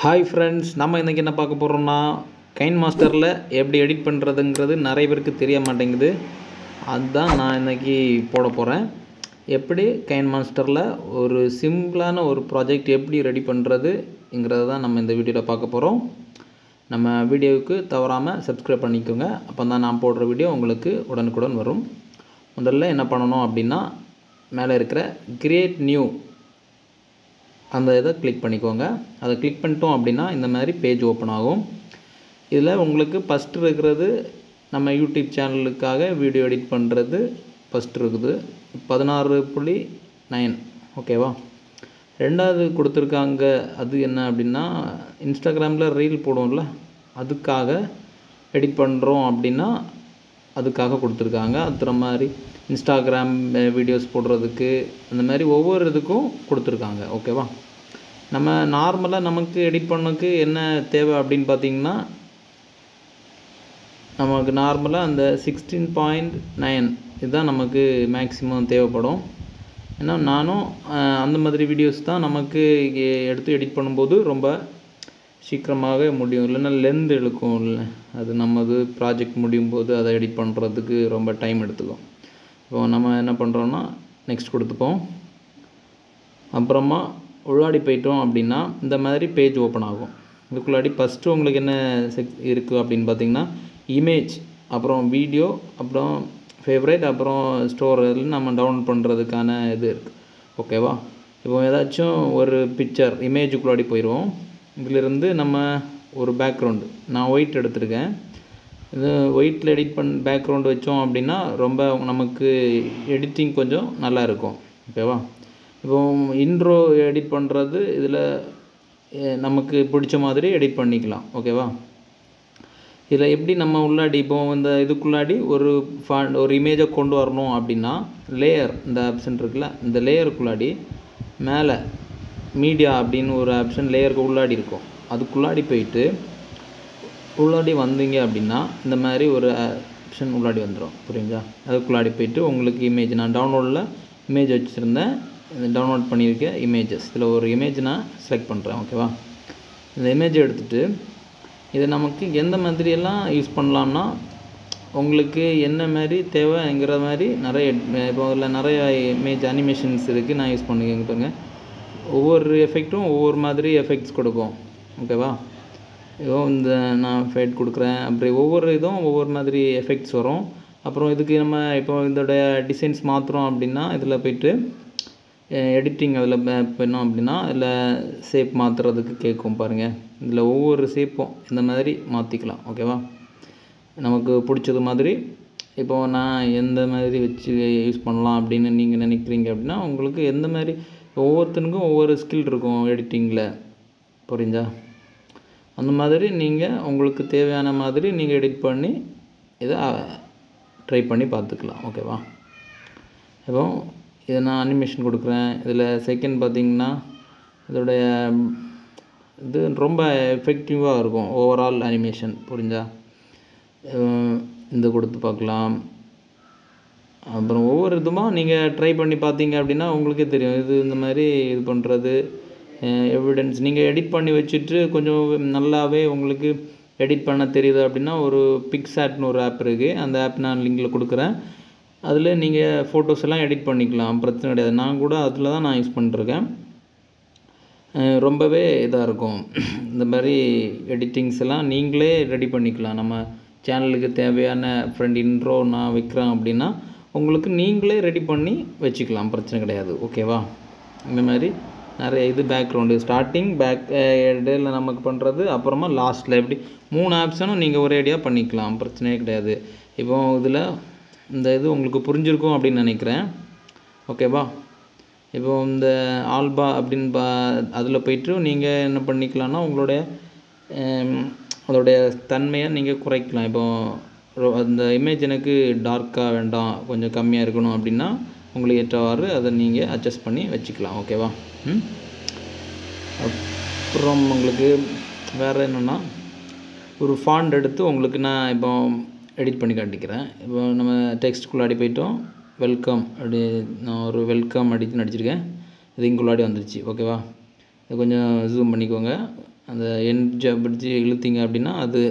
Hi friends, நம்ம இன்றைக்கி என்ன பார்க்க போகிறோம்னா கைன்மாஸ்டரில் எப்படி எடிட் பண்ணுறதுங்கிறது நிறைய பேருக்கு தெரிய மாட்டேங்குது. அதுதான் நான் இன்றைக்கி போட போகிறேன். எப்படி கைன்மாஸ்டரில் ஒரு சிம்பிளான ஒரு ப்ராஜெக்ட் எப்படி ரெடி பண்ணுறதுங்கிறத தான் நம்ம இந்த வீடியோவில் பார்க்க போகிறோம். நம்ம வீடியோவுக்கு தவறாமல் சப்ஸ்கிரைப் பண்ணிக்கோங்க. அப்போ தான் நான் போடுற வீடியோ உங்களுக்கு உடனுக்குடன் வரும். முதல்ல என்ன பண்ணணும் அப்படின்னா, மேலே இருக்கிற கிரியேட் நியூ அந்த இதை கிளிக் பண்ணிக்கோங்க. அதை கிளிக் பண்ணிட்டோம் அப்படின்னா இந்த மாதிரி பேஜ் ஓப்பன் ஆகும். இதில் உங்களுக்கு ஃபஸ்ட்டு இருக்கிறது நம்ம யூடியூப் சேனலுக்காக வீடியோ எடிட் பண்ணுறது ஃபஸ்ட்டு இருக்குது 16.9. ஓகேவா? ரெண்டாவது கொடுத்துருக்காங்க அது என்ன அப்படின்னா, இன்ஸ்டாகிராமில் ரீல் போடுவோம்ல, அதுக்காக எடிட் பண்ணுறோம் அப்படின்னா அதுக்காக கொடுத்துருக்காங்க. அதுற மாதிரி இன்ஸ்டாகிராம் வீடியோஸ் போடுறதுக்கு அந்த மாதிரி ஒவ்வொரு இதுக்கும் கொடுத்துருக்காங்க. ஓகேவா? நம்ம நார்மலாக நமக்கு எடிட் பண்ணக்கு என்ன தேவை அப்படின்னு பார்த்திங்கன்னா, நமக்கு நார்மலாக அந்த 16.9 இதுதான் நமக்கு மேக்ஸிமம் தேவைப்படும். ஏன்னா நானும் அந்த மாதிரி வீடியோஸ் தான் நமக்கு எடுத்து எடிட் பண்ணும்போது ரொம்ப சீக்கிரமாக முடியும். இல்லைன்னா லென்த் இழுக்கும். இல்லை, அது நம்மது ப்ராஜெக்ட் முடியும் போது அதை எடிட் பண்ணுறதுக்கு ரொம்ப டைம் எடுத்துக்கும். இப்போ நம்ம என்ன பண்ணுறோன்னா, நெக்ஸ்ட் கொடுத்துப்போம். அப்புறமா உள்ளாடி போயிட்டோம் அப்படின்னா இந்த மாதிரி பேஜ் ஓப்பன் ஆகும். இதுக்குள்ளாடி ஃபஸ்ட்டு உங்களுக்கு என்ன இருக்குது அப்படின்னு பார்த்திங்கன்னா, இமேஜ், அப்புறம் வீடியோ, அப்புறம் ஃபேவரேட், அப்புறம் ஸ்டோர் நம்ம டவுன்லோட் பண்ணுறதுக்கான இது இருக்குது. ஓகேவா? இப்போ ஏதாச்சும் ஒரு பிக்சர் இமேஜுக்குள்ளாடி போயிடுவோம். இதிலிருந்து நம்ம ஒரு பேக்ரவுண்டு நான் ஒயிட் எடுத்திருக்கேன். இது ஒயிட்டில் எடிட் பேக்ரவுண்டு வச்சோம் அப்படின்னா ரொம்ப நமக்கு எடிட்டிங் கொஞ்சம் நல்லா இருக்கும். ஓகேவா? இப்போ இன்ட்ரோ எடிட் பண்ணுறது இதில் நமக்கு பிடிச்ச மாதிரி எடிட் பண்ணிக்கலாம். ஓகேவா? இதில் எப்படி நம்ம உள்ளாடி இப்போ இந்த இதுக்குள்ளாடி ஒரு இமேஜை கொண்டு வரணும் அப்படின்னா, லேயர் இந்த ஆப்ஷன் இருக்குல்ல, இந்த லேயருக்குள்ளாடி மேலே மீடியா அப்படின்னு ஒரு ஆப்ஷன் லேயருக்கு உள்ளாடி இருக்கும். அதுக்குள்ளாடி போயிட்டு உள்ளாடி வந்தீங்க அப்படின்னா இந்த மாதிரி ஒரு ஆப்ஷன் உள்ளாடி வந்துடும். புரியுங்களா? அதுக்குள்ளாடி போயிட்டு உங்களுக்கு இமேஜ், நான் டவுன்லோடில் இமேஜ் வச்சுருந்தேன், டவுன்லோட் பண்ணியிருக்கேன் இமேஜஸ். இதில் ஒரு இமேஜ் நான் செலக்ட் பண்ணுறேன். ஓகேவா? இந்த இமேஜை எடுத்துகிட்டு இதை நமக்கு எந்த மாதிரியெல்லாம் யூஸ் பண்ணலாம்னா, உங்களுக்கு என்ன மாதிரி தேவைங்கிற மாதிரி நிறைய இப்போ அதில் நிறைய இமேஜ் அனிமேஷன்ஸ் இருக்குது. நான் யூஸ் பண்ணிக்கிட்டுங்க. ஒவ்வொரு எஃபெக்ட்டும் ஒவ்வொரு மாதிரி எஃபெக்ட்ஸ் கொடுக்கும். ஓகேவா? இப்போ இந்த நான் ஃபேட் கொடுக்குறேன். அப்படி ஒவ்வொரு இதுவும் ஒவ்வொரு மாதிரி எஃபெக்ட்ஸ் வரும். அப்புறம் இதுக்கு நம்ம இப்போ இதோடைய டிசைன்ஸ் மாற்றுறோம் அப்படின்னா இதில் போய்ட்டு எடிட்டிங் அதில் பண்ணோம் அப்படின்னா இதில் ஷேப் மாற்றுறதுக்கு கேட்கும் பாருங்கள். இதில் ஒவ்வொரு ஷேப்பும் இந்த மாதிரி மாற்றிக்கலாம். ஓகேவா? நமக்கு பிடிச்சது மாதிரி இப்போது நான் எந்த மாதிரி வச்சு யூஸ் பண்ணலாம் அப்படின்னு நீங்கள் நினைக்கிறீங்க அப்படின்னா, உங்களுக்கு எந்த மாதிரி ஒவ்வொருத்தனுக்கும் ஒவ்வொரு ஸ்கில் இருக்கும் எடிட்டிங்கில். புரிஞ்சா? அந்த மாதிரி நீங்கள் உங்களுக்கு தேவையான மாதிரி நீங்கள் எடிட் பண்ணி இதை ட்ரை பண்ணி பார்த்துக்கலாம். ஓகேவா? இப்போ இதை நான் அனிமேஷன் கொடுக்குறேன். இதில் செகண்ட் பார்த்திங்கன்னா இதோடைய இது ரொம்ப எஃபெக்டிவாக இருக்கும் ஓவரால் அனிமேஷன். புரிஞ்சா? இந்த கொடுத்து பார்க்கலாம். அப்புறம் ஒவ்வொரு இதுமாக நீங்கள் ட்ரை பண்ணி பார்த்தீங்க அப்படின்னா உங்களுக்கே தெரியும். இது இந்த மாதிரி இது பண்ணுறது எவிடன்ஸ் நீங்கள் எடிட் பண்ணி வச்சுட்டு கொஞ்சம் நல்லாவே உங்களுக்கு எடிட் பண்ண தெரியுது அப்படின்னா, ஒரு பிக்சாட்னு ஒரு ஆப் இருக்குது. அந்த ஆப் நான் லிங்கில் கொடுக்குறேன். அதில் நீங்கள் ஃபோட்டோஸ் எல்லாம் எடிட் பண்ணிக்கலாம். பிரச்சனை கிடையாது. நான் கூட அதில் தான் நான் யூஸ் பண்ணிட்டுருக்கேன். ரொம்பவே இதாக இருக்கும். இந்த மாதிரி எடிட்டிங்ஸ் எல்லாம் நீங்களே ரெடி பண்ணிக்கலாம். நம்ம சேனலுக்கு தேவையான இன்ட்ரோ நான் வைக்கிறேன் அப்படின்னா உங்களுக்கு நீங்களே ரெடி பண்ணி வச்சுக்கலாம். பிரச்சனை கிடையாது. ஓகேவா? இந்த மாதிரி நிறைய இது பேக்ரவுண்டு ஸ்டார்டிங் இடையில நமக்கு பண்ணுறது, அப்புறமா லாஸ்ட்டில் எப்படி 3 ஆப்ஷனும் நீங்கள் ஒரே ஐடியா பண்ணிக்கலாம். பிரச்சனையே கிடையாது. இப்போ இதில் இந்த இது உங்களுக்கு புரிஞ்சிருக்கும் அப்படின்னு நினைக்கிறேன். ஓகேவா? இப்போ இந்த ஆல்பா அப்படின்னு அதில் போய்ட்டு நீங்கள் என்ன பண்ணிக்கலாம்னா அதோடைய தன்மையை நீங்கள் குறைக்கலாம். இப்போது அந்த இமேஜ் எனக்கு டார்க்காக வேண்டாம், கொஞ்சம் கம்மியாக இருக்கணும் அப்படின்னா உங்களுக்கு ஏற்றவாறு அதை நீங்கள் அட்ஜஸ்ட் பண்ணி வச்சுக்கலாம். ஓகேவா? அப்புறம் உங்களுக்கு வேறு என்னென்னா, ஒரு ஃபாண்ட் எடுத்து உங்களுக்கு நான் இப்போ எடிட் பண்ணி காட்டிக்கிறேன். இப்போ நம்ம டெக்ஸ்ட்டுக்குள்ளாடி போயிட்டோம். வெல்கம் அப்படி நான் ஒரு வெல்கம் அடித்து நடிச்சிருக்கேன். இது இங்குள்ளாடி வந்துருச்சு. ஓகேவா? இது கொஞ்சம் ஜூம் பண்ணிக்கோங்க. அந்த எட்ஜை பிடிச்சி இழுத்தீங்க அப்படின்னா அது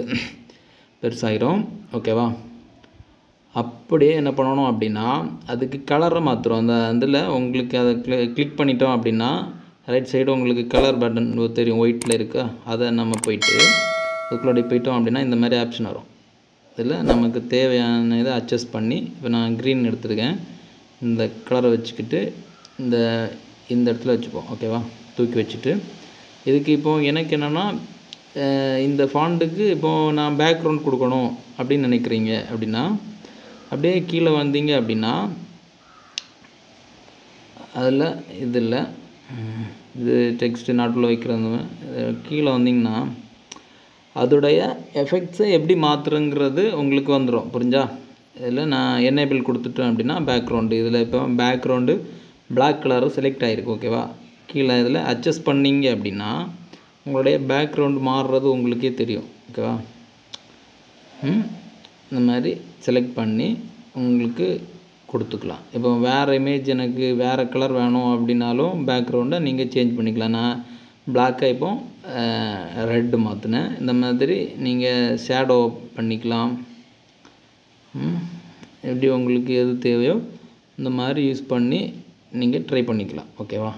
பெருசாயிரும். ஓகேவா? அப்படியே என்ன பண்ணணும் அப்படின்னா அதுக்கு கலரை மாற்றுறோம். அந்த இதில் உங்களுக்கு அதை கிளிக் பண்ணிட்டோம் அப்படின்னா ரைட் சைடு உங்களுக்கு கலர் பட்டன் தெரியும், ஒயிட்டில் இருக்கா, அதை நம்ம போயிட்டு அதுக்குள்ளே போயிட்டோம் அப்படின்னா இந்த மாதிரி ஆப்ஷன் வரும். இதில் நமக்கு தேவையான இதை அட்ஜஸ்ட் பண்ணி இப்போ நான் க்ரீன் எடுத்துருக்கேன். இந்த கலரை வச்சுக்கிட்டு இந்த இடத்துல வச்சுப்போம். ஓகேவா? தூக்கி வச்சுட்டு இதுக்கு இப்போது எனக்கு என்னென்னா இந்த ஃபாண்டுக்கு இப்போது நான் பேக்ரவுண்ட் கொடுக்கணும் அப்படின்னு நினைக்கிறீங்க அப்படின்னா அப்படியே கீழே வந்தீங்க அப்படின்னா அதில் இது டெக்ஸ்ட்டு நாட்டில் வைக்கிறது கீழே வந்தீங்கன்னா அதோடைய எஃபெக்ட்ஸை எப்படி மாற்றுறங்கிறது உங்களுக்கு வந்துடும். புரிஞ்சா? இதில் நான் எனேபிள் கொடுத்துட்டேன் அப்படின்னா பேக்ரவுண்டு இதில் இப்போ பேக்ரவுண்டு பிளாக் கலரும் செலக்ட் ஆகிருக்கு. ஓகேவா? கீழே இதில் அட்ஜஸ்ட் பண்ணிங்க அப்படின்னா உங்களுடைய பேக்ரவுண்டு மாறுறது உங்களுக்கே தெரியும். ஓகேவா? இந்த மாதிரி செலக்ட் பண்ணி உங்களுக்கு கொடுத்துக்கலாம். இப்போ வேறு இமேஜ் எனக்கு வேறு கலர் வேணும் அப்படின்னாலும் பேக்ரவுண்டை நீங்கள் சேஞ்ச் பண்ணிக்கலாம். நான் பிளாக்காக இப்போ ரெட்டு மாற்றினேன். இந்த மாதிரி நீங்கள் ஷேடோ பண்ணிக்கலாம். எப்படி உங்களுக்கு எது தேவையோ இந்த மாதிரி யூஸ் பண்ணி நீங்கள் ட்ரை பண்ணிக்கலாம். ஓகேவா?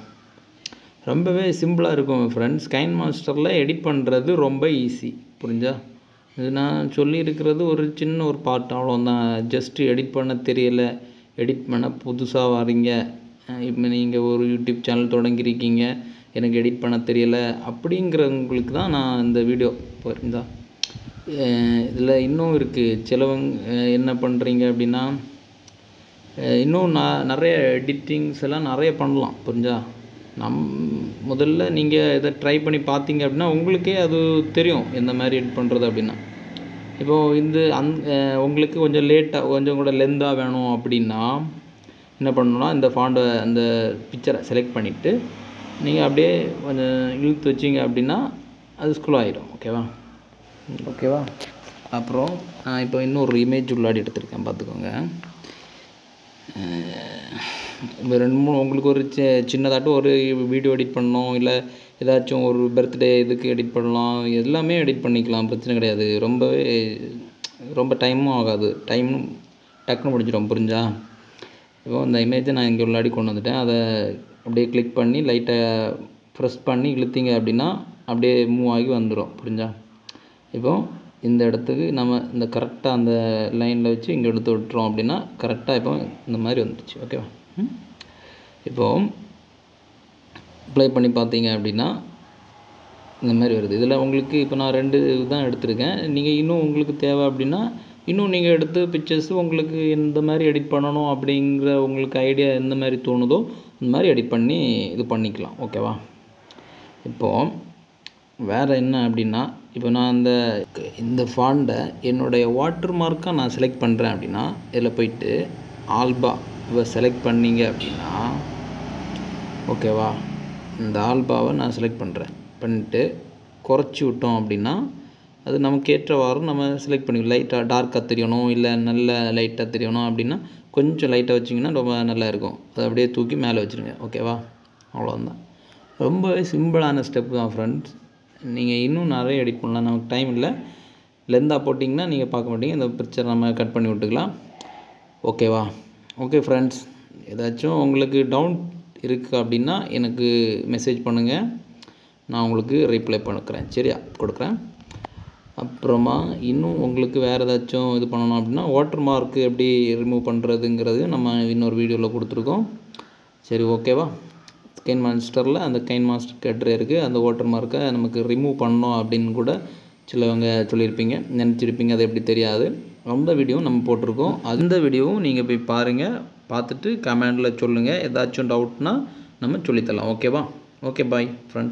ரொம்பவே சிம்பிளாக இருக்கும் ஃப்ரெண்ட்ஸ். கைன்மாஸ்டரில் எடிட் பண்ணுறது ரொம்ப ஈஸி. புரிஞ்சா? இது நான் சொல்லியிருக்கிறது ஒரு சின்ன ஒரு பார்ட், அவ்வளோதான். ஜஸ்ட்டு எடிட் பண்ண தெரியலை, எடிட் பண்ண புதுசாக வரீங்க, இப்போ நீங்கள் ஒரு யூடியூப் சேனல் தொடங்கியிருக்கீங்க, எனக்கு எடிட் பண்ண தெரியலை அப்படிங்கிறவங்களுக்கு தான் நான் இந்த வீடியோ. புரிஞ்சா? இதில் இன்னும் இருக்குது. சிலவங்க என்ன பண்ணுறீங்க அப்படின்னா இன்னும் நிறைய எடிட்டிங்ஸ் எல்லாம் நிறைய பண்ணலாம். புரிஞ்சா? முதல்ல நீங்கள் இதை ட்ரை பண்ணி பார்த்தீங்க அப்படின்னா உங்களுக்கே அது தெரியும் எந்த மாதிரி எடிட் பண்ணுறது அப்படின்னா. இப்போது உங்களுக்கு கொஞ்சம் லேட்டாக கொஞ்சம் கூட லென்த்தாக வேணும் அப்படின்னா என்ன பண்ணணும்னா இந்த ஃபாண்டை அந்த பிக்சரை செலக்ட் பண்ணிவிட்டு நீங்கள் அப்படியே கொஞ்சம் இழுத்து வச்சிங்க அப்படின்னா அது ஸ்க்ரோல் ஆகிடும். ஓகேவா? அப்புறம் நான் இப்போ இன்னொரு இமேஜ் உள்ளாடி எடுத்துருக்கேன், பார்த்துக்கோங்க. இப்போ 2-3 உங்களுக்கு ஒரு சின்னதாட்டும் ஒரு வீடியோ எடிட் பண்ணணும், இல்லை ஏதாச்சும் ஒரு பர்த்டே இதுக்கு எடிட் பண்ணலாம், எல்லாமே எடிட் பண்ணிக்கலாம், பிரச்சனை கிடையாது. ரொம்ப டைமும் ஆகாது, டைமும் டக்குன்னு முடிஞ்சிடும். புரிஞ்சா? இப்போ இந்த இமேஜை நான் இங்கே உள்ளாடி கொண்டு வந்துட்டேன். அதை அப்படியே கிளிக் பண்ணி லைட்டாக ப்ரெஸ் பண்ணி இழுத்தீங்க அப்படின்னா அப்படியே மூவ் ஆகி வந்துடும். புரிஞ்சா? இப்போது இந்த இடத்துக்கு நம்ம இந்த கரெக்டாக அந்த லைனில் வச்சு இங்கே எடுத்து விட்டுறோம் அப்படின்னா கரெக்டாக இப்போ இந்த மாதிரி வந்துடுச்சு. ஓகேவா? இப்போது ப்ளே பண்ணி பார்த்தீங்க அப்படின்னா இந்த மாதிரி வருது. இதில் உங்களுக்கு இப்போ நான் 2 தான் எடுத்திருக்கேன். நீங்கள் இன்னும் உங்களுக்கு தேவை அப்படின்னா இன்னும் நீங்கள் எடுத்து பிக்சர்ஸ் உங்களுக்கு எந்த மாதிரி எடிட் பண்ணணும் அப்படிங்கிற உங்களுக்கு ஐடியா எந்த மாதிரி தோணுதோ அந்த மாதிரி எடிட் பண்ணி இது பண்ணிக்கலாம். ஓகேவா? இப்போது வேறு என்ன அப்படின்னா இப்போ நான் இந்த ஃபாண்டை என்னுடைய வாட்டர் மார்க்காக நான் செலக்ட் பண்ணுறேன் அப்படின்னா இதில் போயிட்டு ஆல்பா இதை செலக்ட் பண்ணிங்க அப்படின்னா ஓகேவா, இந்த ஆல்பாவை நான் செலக்ட் பண்ணிட்டு குறைச்சி விட்டோம் அப்படின்னா அது நமக்கு ஏற்றவாறு நம்ம செலக்ட் பண்ணிக்கலாம். லைட்டாக டார்க்காக தெரியணும், இல்லை நல்ல லைட்டாக தெரியணும் அப்படின்னா கொஞ்சம் லைட்டாக வச்சிங்கன்னா ரொம்ப நல்லா இருக்கும். அதை அப்படியே தூக்கி மேலே வச்சுருங்க. ஓகேவா? அவ்வளோதான். ரொம்பவே சிம்பிளான ஸ்டெப் தான் ஃப்ரெண்ட்ஸ். நீங்கள் இன்னும் நிறைய எடிட் பண்ணலாம். நமக்கு டைம் இல்லை, லெந்தாக போட்டிங்கன்னா நீங்கள் பார்க்க மாட்டீங்க. இந்த பிக்சர் நம்ம கட் பண்ணி விட்டுக்கலாம். ஓகேவா? ஓகே ஃப்ரெண்ட்ஸ், ஏதாச்சும் உங்களுக்கு டவுட் இருக்குது அப்படின்னா எனக்கு மெசேஜ் பண்ணுங்கள், நான் உங்களுக்கு ரிப்ளை கொடுக்குறேன். அப்புறமா இன்னும் உங்களுக்கு வேறு ஏதாச்சும் இது பண்ணணும் அப்படின்னா வாட்டர் மார்க்கு எப்படி ரிமூவ் பண்ணுறதுங்கிறது நம்ம இன்னொரு வீடியோவில் கொடுத்துருக்கோம். சரி, ஓகேவா? கைன்மாஸ்டரில் அந்த கைன்மாஸ்டர் கட்டுரை இருக்குது. அந்த வாட்டர் மார்க்கை நமக்கு ரிமூவ் பண்ணோம் அப்படின்னு கூட சிலவங்க சொல்லியிருப்பீங்க, நினச்சிருப்பீங்க. அது எப்படி தெரியாது. அந்த வீடியோவும் நம்ம போட்டிருக்கோம். அந்த வீடியோவும் நீங்கள் போய் பாருங்கள். பார்த்துட்டு கமெண்டில் சொல்லுங்கள். ஏதாச்சும் டவுட்னால் நம்ம சொல்லித்தரலாம். ஓகேவா? Okay, bye friends.